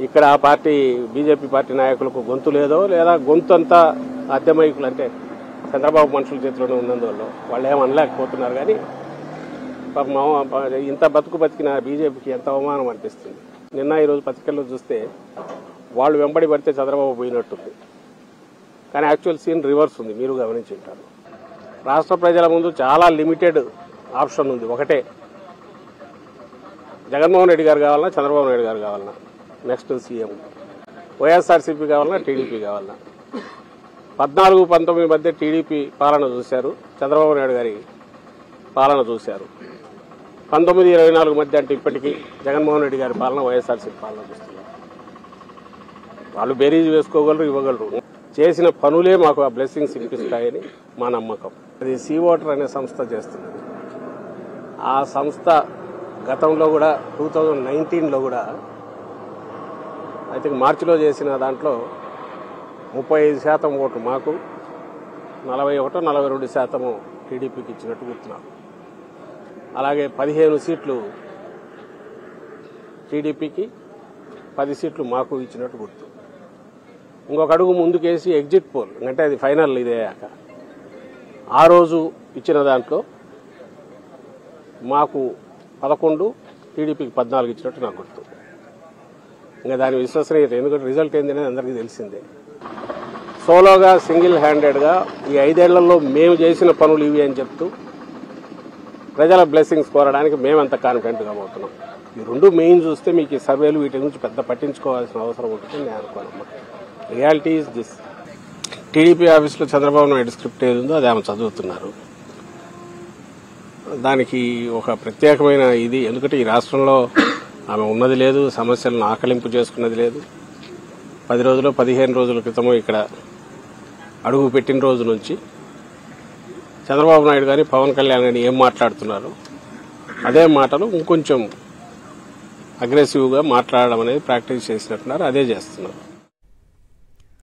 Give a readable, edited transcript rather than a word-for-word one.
ఇక్కడ ఆ party BJP party నాయకులకు గొంతు లేదో లేదా గొంతు అంతా అద్దెమైకులు అంటే చంద్రబాబు మనుషుల చేతిలోనే ఉన్నందువల్ల వాళ్ళు ఏమనలేకపోతున్నారు. కానీ ఇంత బతికిన బీజేపీకి ఎంత అవమానం అనిపిస్తుంది. నిన్న ఈరోజు పత్రికల్లో చూస్తే వాళ్ళు వెంబడి పడితే చంద్రబాబు పోయినట్టుంది. కానీ యాక్చువల్ సీన్ రివర్స్ ఉంది. మీరు గమనించి ఉంటారు. రాష్ట్ర ప్రజల ముందు చాలా లిమిటెడ్ ఆప్షన్ ఉంది. ఒకటే, జగన్మోహన్ రెడ్డి గారు కావాలన్నా చంద్రబాబు నాయుడు గారు కావాలన్నా నెక్స్ట్ సీఎం, వైఎస్ఆర్సీపీ కావాలన్నా టీడీపీ కావాలన్నా. 14-19 మధ్య టీడీపీ పాలన చూశారు, చంద్రబాబు నాయుడు గారి పాలన చూశారు. 19-24 మధ్య అంటే ఇప్పటికీ జగన్మోహన్ రెడ్డి గారి పాలన, వైఎస్ఆర్సీపీ పాలన చూస్తున్నారు. వాళ్ళు బేరీజ్ వేసుకోగలరు, ఇవ్వగలరు. చేసిన పనులే మాకు ఆ బ్లెస్సింగ్స్ ఇప్పిస్తాయని మా నమ్మకం. అది సీవాటర్ అనే సంస్థ చేస్తున్నది. ఆ సంస్థ గతంలో కూడా 2019లో కూడా ఐ థింక్ మార్చిలో చేసిన దాంట్లో 35% ఓట్లు మాకు, 41-42% టీడీపీకి ఇచ్చినట్టు గుర్తున్నాం. అలాగే 15 సీట్లు టీడీపీకి, 10 సీట్లు మాకు ఇచ్చినట్టు గుర్తు. ఇంకొక అడుగు ముందుకేసి ఎగ్జిట్ పోల్ అంటే అది ఫైనల్ ఇదేయాక ఆ రోజు ఇచ్చిన దాంట్లో మాకు 11, టీడీపీకి 14 ఇచ్చినట్టు నాకు గుర్తు. ఇంకా దాని విశ్వసనీయత, ఎందుకంటే రిజల్ట్ ఏందనేది అందరికీ తెలిసిందే. సోలోగా సింగిల్ హ్యాండెడ్గా ఈ 5 ఏళ్లలో మేము చేసిన పనులు ఇవి అని చెప్తూ ప్రజల బ్లెస్సింగ్స్ కోరడానికి మేమంత కాన్ఫిడెంట్గా పోతున్నాం. ఈ రెండు మెయిన్ చూస్తే మీకు ఈ సర్వేలు వీటి గురించి పెద్ద పట్టించుకోవాల్సిన అవసరం ఉంటుందని నేను అనుకోనమ్మా. Reality is this. టీడీపీ ఆఫీస్లో చంద్రబాబు నాయుడు స్క్రిప్ట్ ఏది ఉందో అది ఆమె చదువుతున్నారు. దానికి ఒక ప్రత్యేకమైన ఇది, ఎందుకంటే ఈ రాష్ట్రంలో ఆమె ఉన్నది లేదు, సమస్యలను ఆకలింపు చేసుకున్నది లేదు. 10 రోజులు 15 రోజుల క్రితము ఇక్కడ అడుగు పెట్టిన రోజు నుంచి చంద్రబాబు నాయుడు గాని పవన్ కళ్యాణ్ గాని ఏం మాట్లాడుతున్నారు అదే మాటలు ఇంకొంచెం అగ్రెసివ్గా మాట్లాడడం అనేది ప్రాక్టీస్ చేసినట్టున్నారు, అదే చేస్తున్నారు.